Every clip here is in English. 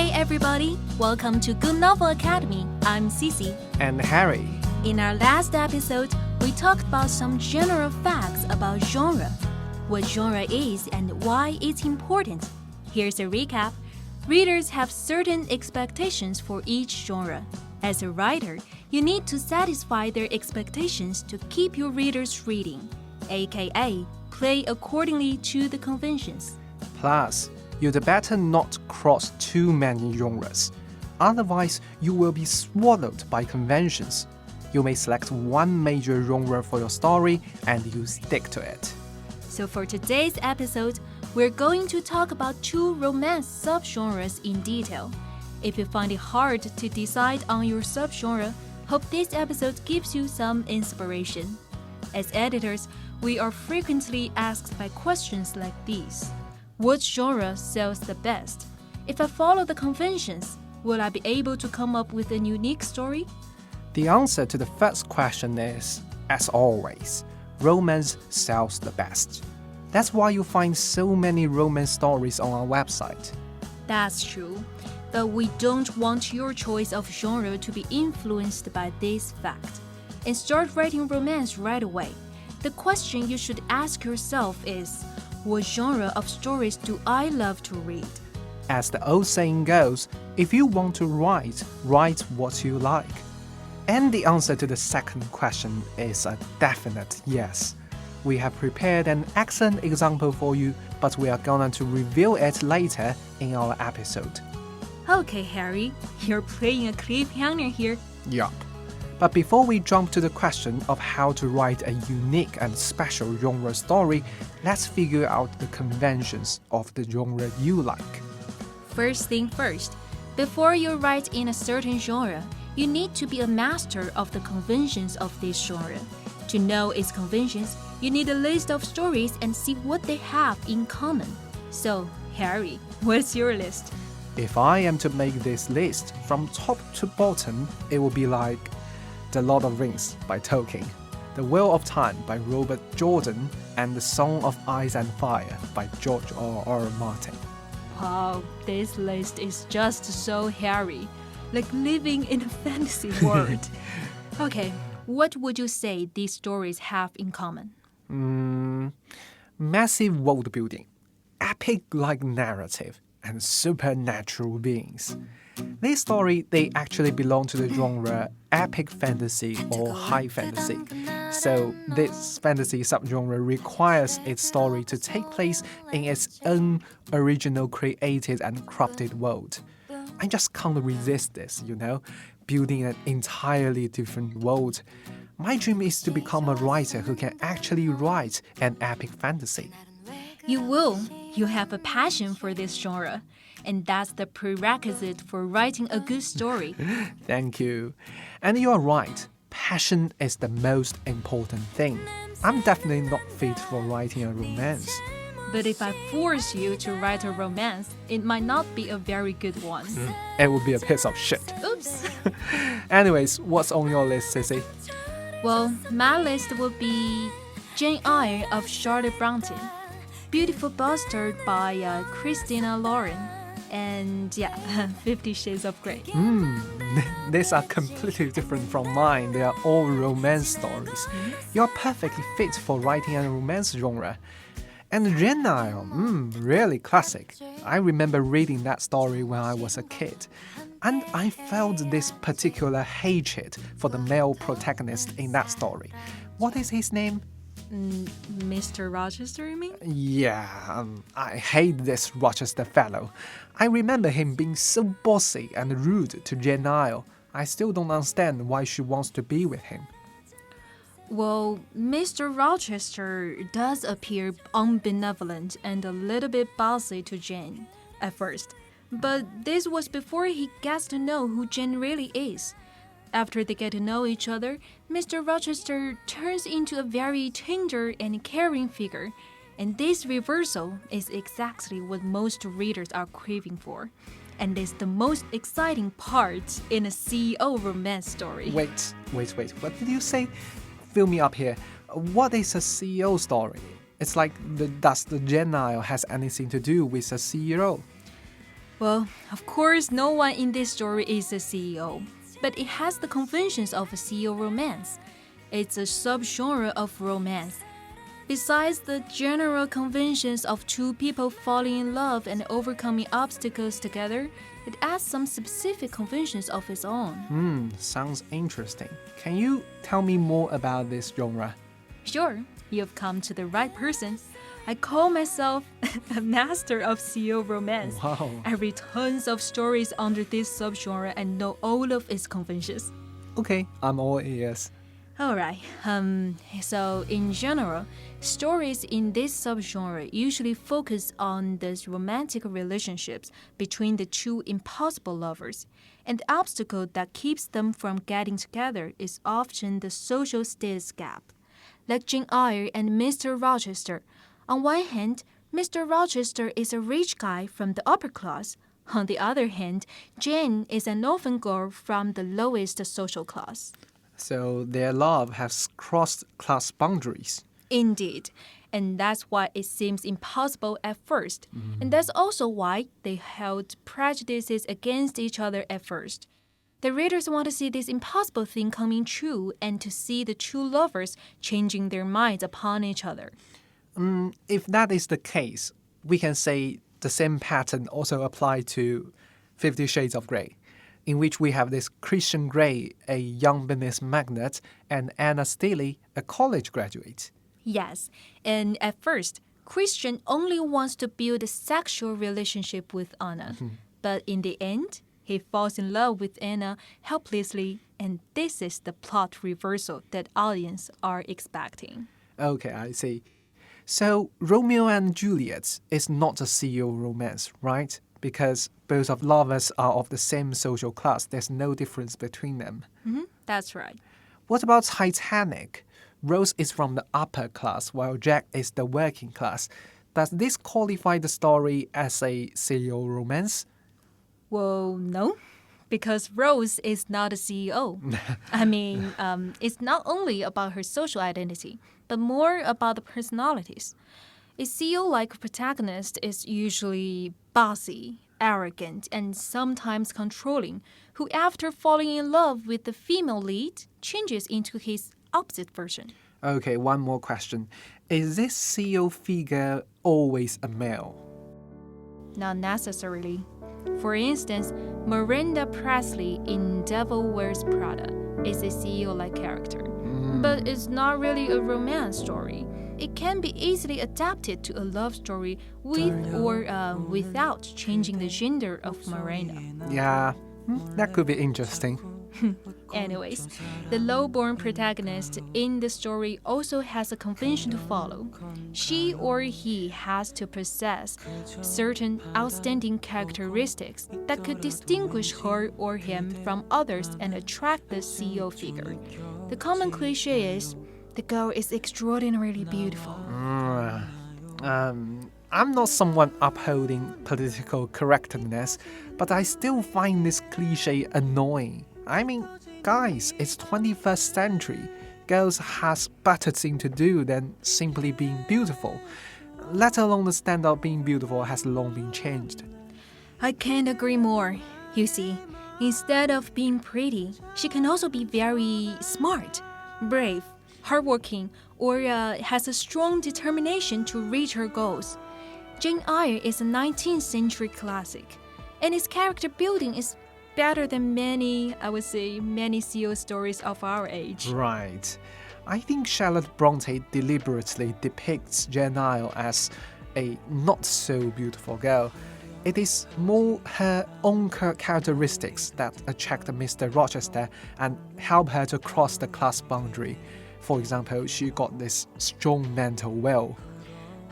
Hey everybody, welcome to GoodNovel Academy. I'm Cici. And Harry. In our last episode, we talked about some general facts about genre, what genre is and why it's important. Here's a recap. Readers have certain expectations for each genre. As a writer, you need to satisfy their expectations to keep your readers reading, aka play accordingly to the conventions. Plus, you'd better not cross too many genres. Otherwise, you will be swallowed by conventions. You may select one major genre for your story and you stick to it. So for today's episode, we're going to talk about two romance subgenres in detail. If you find it hard to decide on your subgenre, hope this episode gives you some inspiration. As editors, we are frequently asked by questions like these. What genre sells the best? If I follow the conventions, will I be able to come up with a unique story? The answer to the first question is, as always, romance sells the best. That's why you find so many romance stories on our website. That's true, but we don't want your choice of genre to be influenced by this fact. And start writing romance right away. The question you should ask yourself is, what genre of stories do I love to read? As the old saying goes, if you want to write what you like. And the answer to the second question is a definite yes. We have prepared an excellent example for you, but we are going to reveal it later in our episode. Okay, Harry, you're playing a cliffhanger here. Yup. But before we jump to the question of how to write a unique and special genre story, let's figure out the conventions of the genre you like. First thing first, before you write in a certain genre, you need to be a master of the conventions of this genre. To know its conventions, you need a list of stories and see what they have in common. So, Harry, what's your list? If I am to make this list from top to bottom, it will be like The Lord of the Rings by Tolkien, The Wheel of Time by Robert Jordan, and The Song of Ice and Fire by George R.R. Martin. Wow, this list is just so Harry, like living in a fantasy world. Okay, what would you say these stories have in common? Massive world building, epic-like narrative, and supernatural beings. These stories, they actually belong to the genre epic fantasy or high fantasy. So this fantasy subgenre requires its story to take place in its own original created and crafted world. I just can't resist this, building an entirely different world. My dream is to become a writer who can actually write an epic fantasy. You will. You have a passion for this genre. And that's the prerequisite for writing a good story. Thank you. And you are right. Passion is the most important thing. I'm definitely not fit for writing a romance. But if I force you to write a romance, it might not be a very good one. It would be a piece of shit. Oops. Anyways, what's on your list, Cici? Well, my list would be Jane Eyre of Charlotte Bronte, Beautiful Bastard by Christina Lauren, and 50 Shades of Grey. These are completely different from mine. They are all romance stories. You're perfectly fit for writing a romance genre. And Jane Eyre, really classic. I remember reading that story when I was a kid. And I felt this particular hatred for the male protagonist in that story. What is his name? Mr. Rochester, you mean? Yeah, I hate this Rochester fellow. I remember him being so bossy and rude to Jane Eyre. I still don't understand why she wants to be with him. Well, Mr. Rochester does appear unbenevolent and a little bit bossy to Jane at first. But this was before he gets to know who Jane really is. After they get to know each other, Mr. Rochester turns into a very tender and caring figure. And this reversal is exactly what most readers are craving for. And is the most exciting part in a CEO romance story. Wait. What did you say? Fill me up here. What is a CEO story? It's like, does the Jane Eyre has anything to do with a CEO? Well, of course, no one in this story is a CEO, but it has the conventions of a CEO romance. It's a subgenre of romance. Besides the general conventions of two people falling in love and overcoming obstacles together, it adds some specific conventions of its own. Sounds interesting. Can you tell me more about this genre? Sure, you've come to the right person. I call myself a master of CEO romance. Wow. I read tons of stories under this subgenre and know all of its conventions. Okay, I'm all ears. Alright, so in general, stories in this subgenre usually focus on these romantic relationships between the two impossible lovers, and the obstacle that keeps them from getting together is often the social status gap. Like Jane Eyre and Mr. Rochester. On one hand, Mr. Rochester is a rich guy from the upper class. On the other hand, Jane is an orphan girl from the lowest social class. So their love has crossed class boundaries. Indeed. And that's why it seems impossible at first. And that's also why they held prejudices against each other at first. The readers want to see this impossible thing coming true and to see the two lovers changing their minds upon each other. If that is the case, we can say the same pattern also applies to 50 Shades of Grey, in which we have this Christian Grey, a young business magnate, and Anna Steele, a college graduate. Yes, and at first, Christian only wants to build a sexual relationship with Anna. But in the end, he falls in love with Anna helplessly, and this is the plot reversal that audience are expecting. Okay, I see. So Romeo and Juliet is not a CEO romance, right? Because both of lovers are of the same social class. There's no difference between them. That's right. What about Titanic? Rose is from the upper class, while Jack is the working class. Does this qualify the story as a CEO romance? Well, no, because Rose is not a CEO. I mean, it's not only about her social identity, but more about the personalities. A CEO-like protagonist is usually bossy, arrogant, and sometimes controlling, who after falling in love with the female lead, changes into his opposite version. Okay, one more question. Is this CEO figure always a male? Not necessarily. For instance, Miranda Presley in Devil Wears Prada is a CEO-like character, but it's not really a romance story. It can be easily adapted to a love story with or without changing the gender of Miranda. Yeah, that could be interesting. Anyways, the low-born protagonist in the story also has a convention to follow. She or he has to possess certain outstanding characteristics that could distinguish her or him from others and attract the CEO figure. The common cliché is, the girl is extraordinarily beautiful. I'm not someone upholding political correctness, but I still find this cliche annoying. I mean, guys, it's 21st century. Girls has better thing to do than simply being beautiful. Let alone the standard of being beautiful has long been changed. I can't agree more. You see, instead of being pretty, she can also be very smart, brave, hardworking, or has a strong determination to reach her goals. Jane Eyre is a 19th century classic, and its character building is better than many CEO stories of our age. Right. I think Charlotte Bronte deliberately depicts Jane Eyre as a not-so-beautiful girl. It is more her own characteristics that attract Mr. Rochester and help her to cross the class boundary. For example, she got this strong mental will.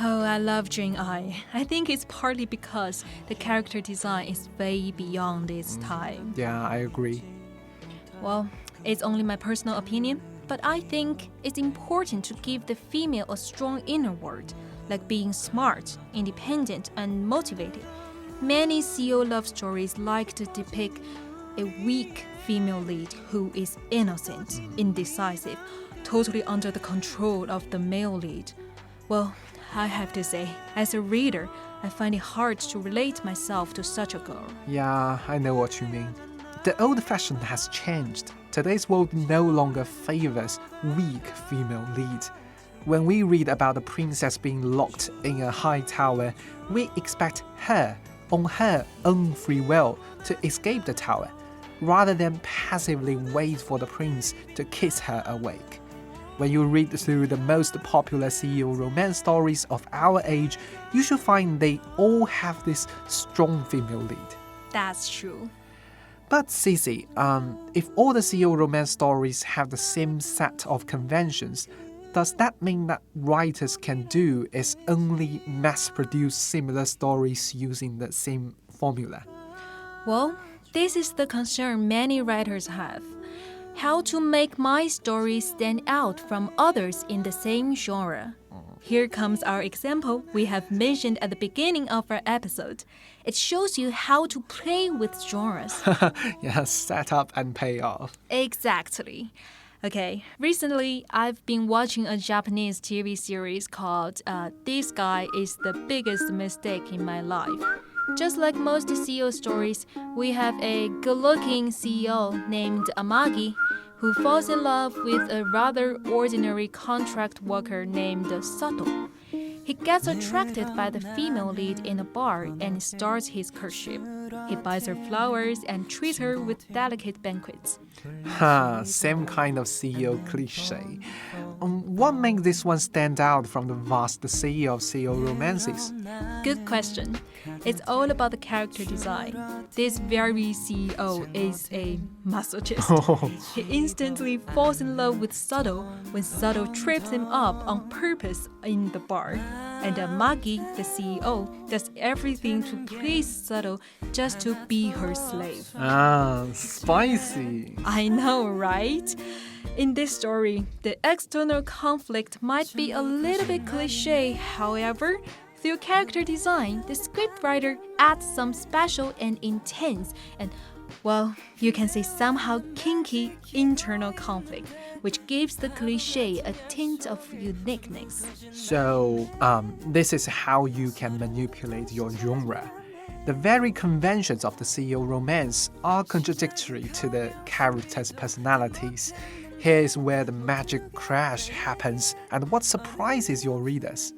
Oh, I love Jane Eyre. I think it's partly because the character design is way beyond its time. Yeah, I agree. Well, it's only my personal opinion, but I think it's important to give the female a strong inner world, like being smart, independent, and motivated. Many CEO love stories like to depict a weak female lead who is innocent, indecisive, totally under the control of the male lead. Well, I have to say, as a reader, I find it hard to relate myself to such a girl. Yeah, I know what you mean. The old fashion has changed. Today's world no longer favors weak female leads. When we read about a princess being locked in a high tower, we expect her, on her own free will, to escape the tower, rather than passively wait for the prince to kiss her awake. When you read through the most popular CEO romance stories of our age, you should find they all have this strong female lead. That's true. But Cici, if all the CEO romance stories have the same set of conventions, does that mean that writers can do is only mass-produce similar stories using the same formula? Well, this is the concern many writers have. How to make my story stand out from others in the same genre. Here comes our example we have mentioned at the beginning of our episode. It shows you how to play with genres. Yes, set up and pay off. Exactly. Okay, recently I've been watching a Japanese TV series called This Guy is the Biggest Mistake in My Life. Just like most CEO stories, we have a good-looking CEO named Amagi who falls in love with a rather ordinary contract worker named Sato. He gets attracted by the female lead in a bar and starts his courtship. He buys her flowers and treats her with delicate banquets. Same kind of CEO cliche. What makes this one stand out from the vast sea of CEO romances? Good question. It's all about the character design. This very CEO is a masochist. He instantly falls in love with Sato when Sato trips him up on purpose in the bar. And Magi, the CEO, does everything to please Sato just to be her slave. Spicy. I know, right? In this story, the external conflict might be a little bit cliche. However, through character design, the scriptwriter adds some special and intense and, well, you can say somehow kinky internal conflict, which gives the cliche a tint of uniqueness. So, this is how you can manipulate your genre. The very conventions of the CEO romance are contradictory to the characters' personalities. Here is where the magic crash happens and what surprises your readers.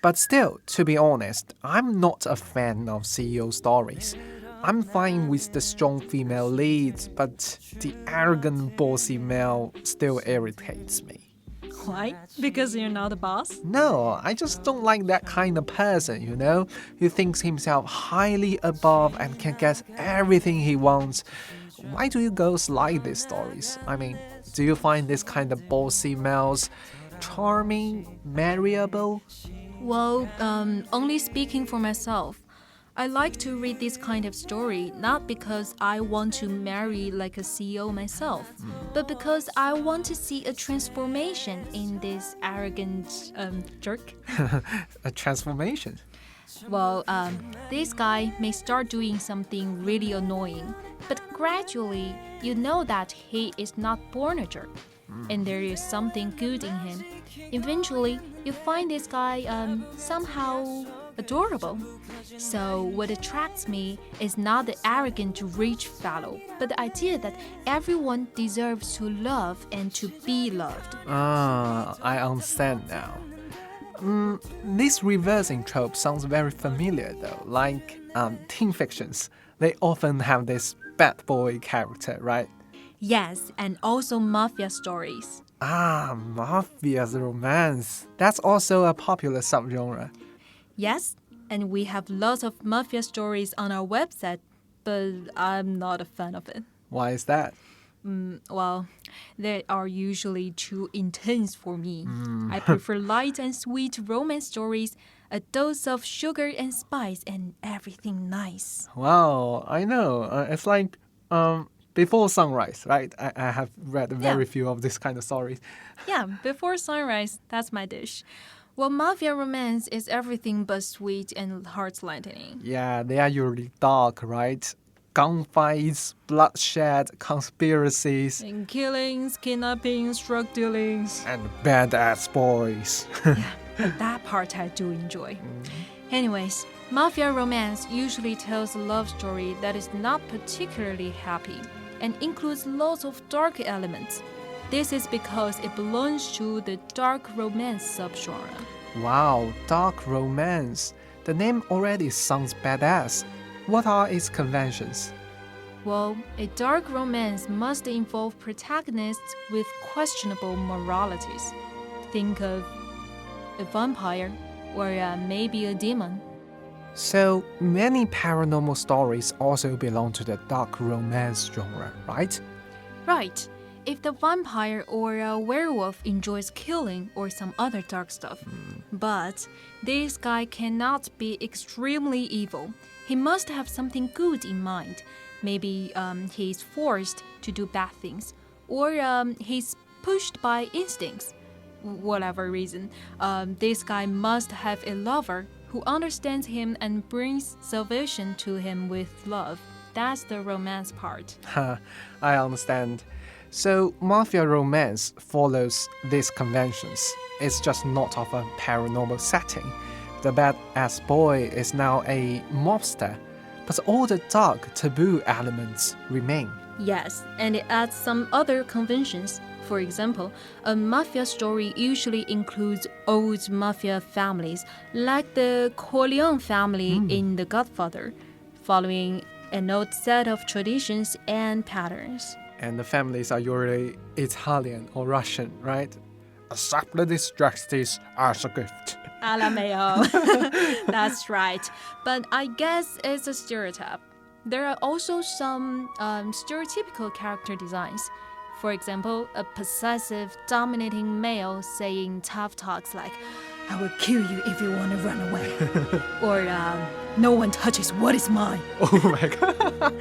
But still, to be honest, I'm not a fan of CEO stories. I'm fine with the strong female leads, but the arrogant, bossy male still irritates me. Why? Because you're not a boss? No, I just don't like that kind of person, who thinks himself highly above and can get everything he wants. Why do you girls like these stories? I mean, do you find this kind of bossy males charming, marriable? Well, only speaking for myself. I like to read this kind of story not because I want to marry like a CEO myself, but because I want to see a transformation in this arrogant jerk. A transformation? Well, this guy may start doing something really annoying, but gradually you know that he is not born a jerk, and there is something good in him. Eventually, you find this guy somehow adorable. So what attracts me is not the arrogant rich fellow, but the idea that everyone deserves to love and to be loved. I understand now. This reversing trope sounds very familiar though, like teen fictions. They often have this bad boy character, right? Yes, and also mafia stories. Mafia's romance. That's also a popular subgenre. Yes, and we have lots of mafia stories on our website, but I'm not a fan of it. Why is that? Well, they are usually too intense for me. I prefer light and sweet romance stories, a dose of sugar and spice, and everything nice. Wow, I know. It's like Before Sunrise, right? I have read very few of this kind of stories. Yeah, Before Sunrise, that's my dish. Well, mafia romance is everything but sweet and heart-lightening. Yeah, they are usually dark, right? Gunfights, bloodshed, conspiracies. And killings, kidnappings, drug dealings. And badass boys. Yeah, That part I do enjoy. Anyways, mafia romance usually tells a love story that is not particularly happy and includes lots of dark elements. This is because it belongs to the dark romance subgenre. Wow, dark romance. The name already sounds badass. What are its conventions? Well, a dark romance must involve protagonists with questionable moralities. Think of a vampire or maybe a demon. So, many paranormal stories also belong to the dark romance genre, right? Right. If the vampire or a werewolf enjoys killing or some other dark stuff. But this guy cannot be extremely evil. He must have something good in mind. Maybe he's forced to do bad things, or he's pushed by instincts. Whatever reason, this guy must have a lover who understands him and brings salvation to him with love. That's the romance part. I understand. So, mafia romance follows these conventions. It's just not of a paranormal setting. The badass boy is now a mobster, but all the dark taboo elements remain. Yes, and it adds some other conventions. For example, a mafia story usually includes old mafia families, like the Corleone family in The Godfather, following an old set of traditions and patterns. And the families are usually Italian or Russian, right? Accept this justice as a gift. Alameo. That's right. But I guess it's a stereotype. There are also some stereotypical character designs. For example, a possessive, dominating male saying tough talks like, I will kill you if you want to run away. Or, no one touches what is mine. Oh my god.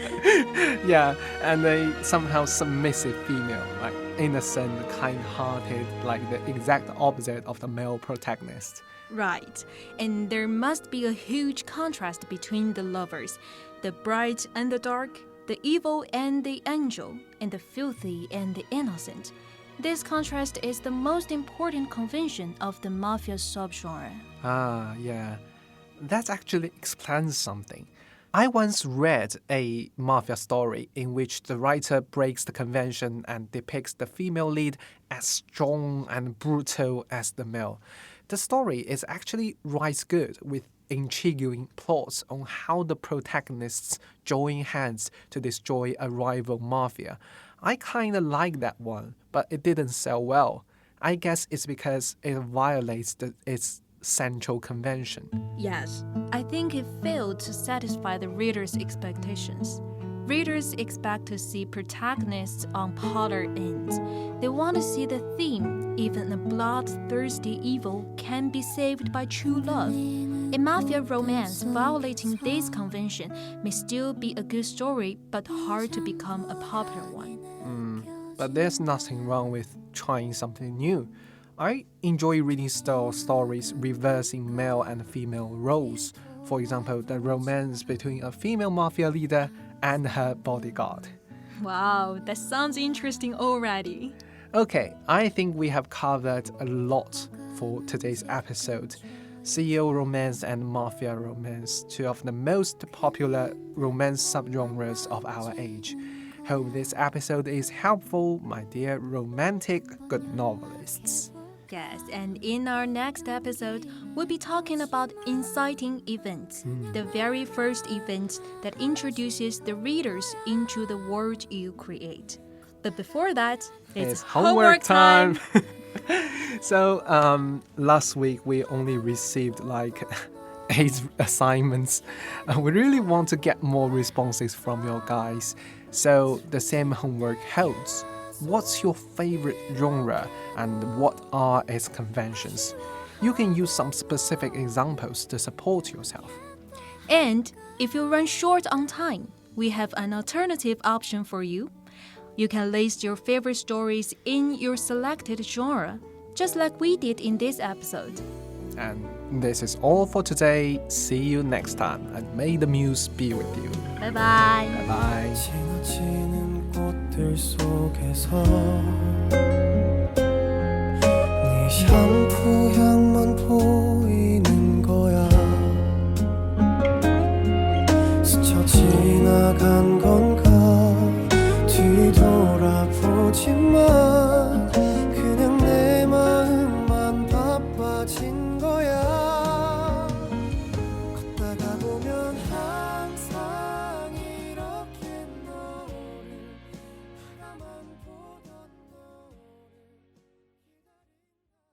Yeah, and a somehow submissive female, like innocent, kind-hearted, like the exact opposite of the male protagonist. Right. And there must be a huge contrast between the lovers, the bright and the dark, the evil and the angel, and the filthy and the innocent. This contrast is the most important convention of the mafia subgenre. Ah, yeah. That actually explains something. I once read a mafia story in which the writer breaks the convention and depicts the female lead as strong and brutal as the male. The story is actually right good, with intriguing plots on how the protagonists join hands to destroy a rival mafia. I kinda like that one, but it didn't sell well. I guess it's because it violates its central convention. Yes, I think it failed to satisfy the reader's expectations. Readers expect to see protagonists on polar ends. They want to see the theme, even a bloodthirsty evil can be saved by true love. A mafia romance violating this convention may still be a good story, but hard to become a popular one. But there's nothing wrong with trying something new. I enjoy reading stories reversing male and female roles. For example, the romance between a female mafia leader and her bodyguard. Wow, that sounds interesting already. Okay, I think we have covered a lot for today's episode. CEO romance and mafia romance, two of the most popular romance subgenres of our age. Hope this episode is helpful, my dear romantic good novelists. Yes, and in our next episode, we'll be talking about inciting events, the very first event that introduces the readers into the world you create. But before that, it's homework time! So, last week we only received like 8 assignments. We really want to get more responses from you guys. So, the same homework holds. What's your favorite genre and what are its conventions? You can use some specific examples to support yourself. And if you run short on time, we have an alternative option for you. You can list your favorite stories in your selected genre, just like we did in this episode. And this is all for today. See you next time, and may the muse be with you. Bye bye. Bye bye. 지나치는 꽃들 속에서 네 샴푸 향만 지나간 건가 뒤돌아보지 마